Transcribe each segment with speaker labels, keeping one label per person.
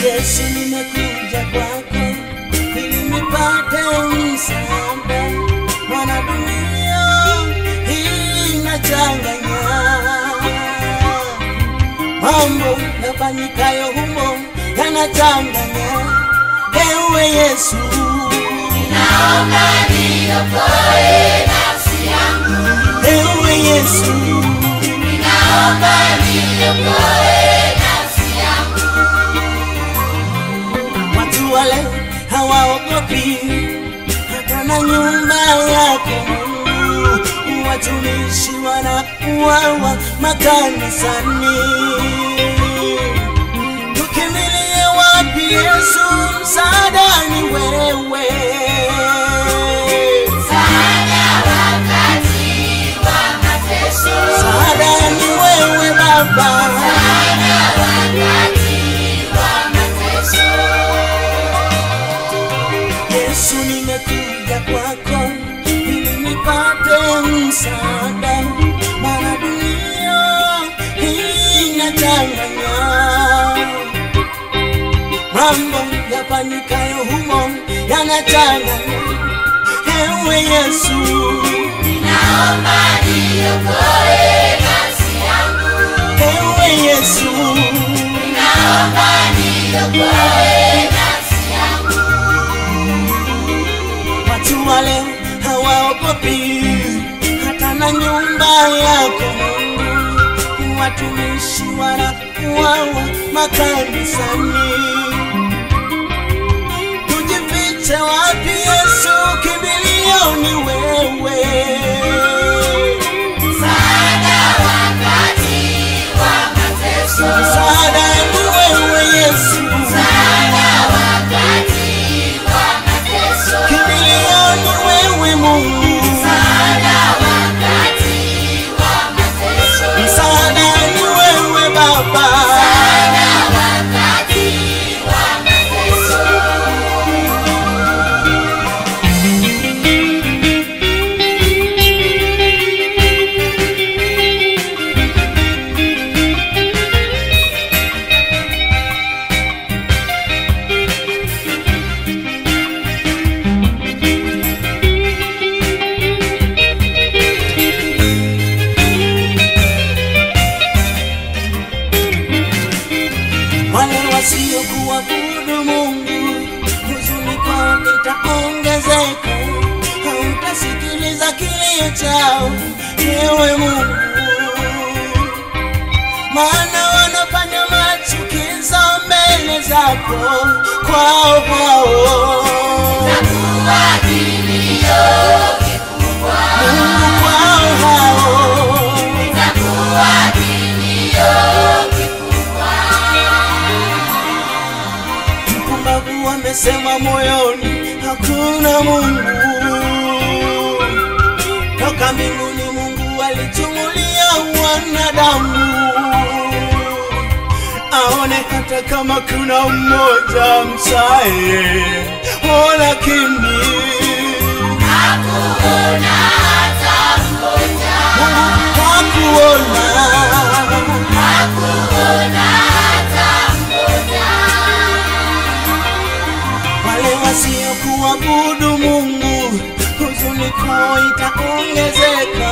Speaker 1: Yesu nimekuja kwako ili nipate msaada, maana dunia hii inachanganya, mambo yafanyikayo humo yanachanganya. Ewe Yesu,
Speaker 2: ninaomba niokoe nafsi yangu.
Speaker 1: ewe Yesu,
Speaker 2: ninaomba niokoe nafsi yangu.
Speaker 1: watu wale hawaogopi hata na nyumba yako. Watumishi wanauawa makanisani. Tukimbilie wapi Yesu? Msaada ni wewe,
Speaker 2: msaada wakati wa mateso.
Speaker 1: msaada ni wewe Baba,
Speaker 2: msaada wakati wa mateso.
Speaker 1: Yesu nimekuja kwako ili nipate msaada, maana dunia hii inachanganya, mambo yafanyikayo humo yanachanganya. Ewe Yesu,
Speaker 2: ninaomba niokoe nafsi yangu.
Speaker 1: ewe Yesu,
Speaker 2: ninaomba niokoe nafsi yangu.
Speaker 1: watu wale hawaogopi hata na nyumba yako. Watumishi wanauawa makanisani. Tujifiche wapi Yesu? Kimbilio ni wewe,
Speaker 2: msaada wakati wa mateso.
Speaker 1: msaada ni wewe Yesu,
Speaker 2: msaada wakati wa mateso.
Speaker 1: kimbilio ni wewe Mungu,
Speaker 2: msaada wakati wa mateso.
Speaker 1: msaada ni wewe Baba,
Speaker 2: msaada wakati wa mateso.
Speaker 1: wale wasiokuabudu Mungu, huzuni kwao itaongezeka, hautasikiliza kilio chao, ewe Mungu, maana wanafanya machukizo mbele zako, kwao hao
Speaker 2: Takuwa kilio kikubwa.
Speaker 1: Mungu, kwao hao
Speaker 2: Takuwa kilio kikubwa.
Speaker 1: mpumbavu wamesema moyoni hakuna Mungu. Toka mbinguni Mungu alichungulia wanadamu, aone hata kama kuna mmoja msaye, lakini
Speaker 2: Hakuona hata mmoja.
Speaker 1: hakuona.
Speaker 2: Hakuona hata mmoja.
Speaker 1: Wale wasiokuabudu Mungu, huzuni kwao itaongezeka,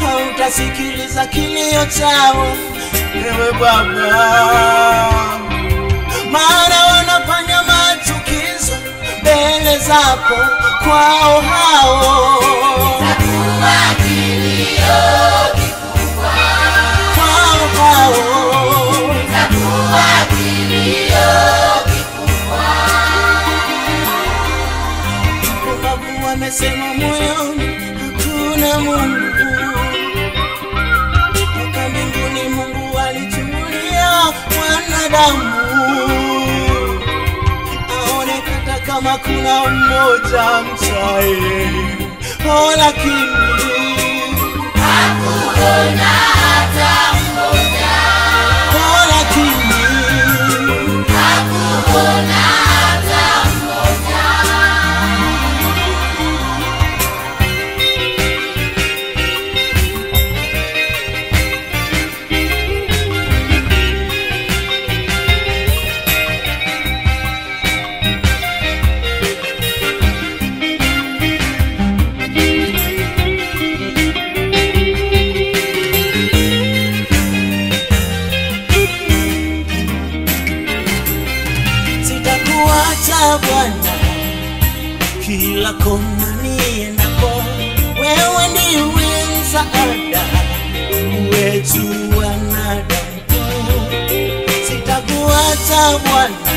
Speaker 1: hautasikiliza kilio chao, ewe Baba, maana wanafanya machukizo mbele zako, kwao hao
Speaker 2: Takuwa kilio kikubwa.
Speaker 1: kwao hao
Speaker 2: Takuwa kilio kikubwa.
Speaker 1: mpumbavu wamesema moyoni hakuna Mungu. Toka mbinguni Mungu alichungulia wanadamu, aone hata kama kuna mmoja msaye, lakini
Speaker 2: Hakuona hata mmoja.
Speaker 1: lakini
Speaker 2: Hakuona hata mmoja.
Speaker 1: Bwana, kila kona niendako, wewe ndiwe msaada wetu wanadamu. Sitakuacha Bwana,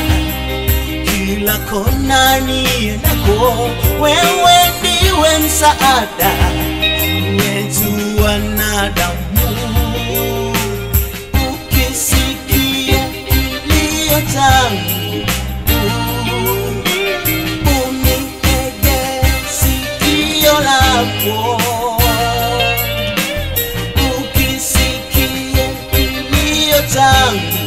Speaker 1: kila kona niendako, wewe ndiwe msaada wetu wanadamu. Ukisikia kilio changu, unitege sikio lako. Ukisikia kilio changu,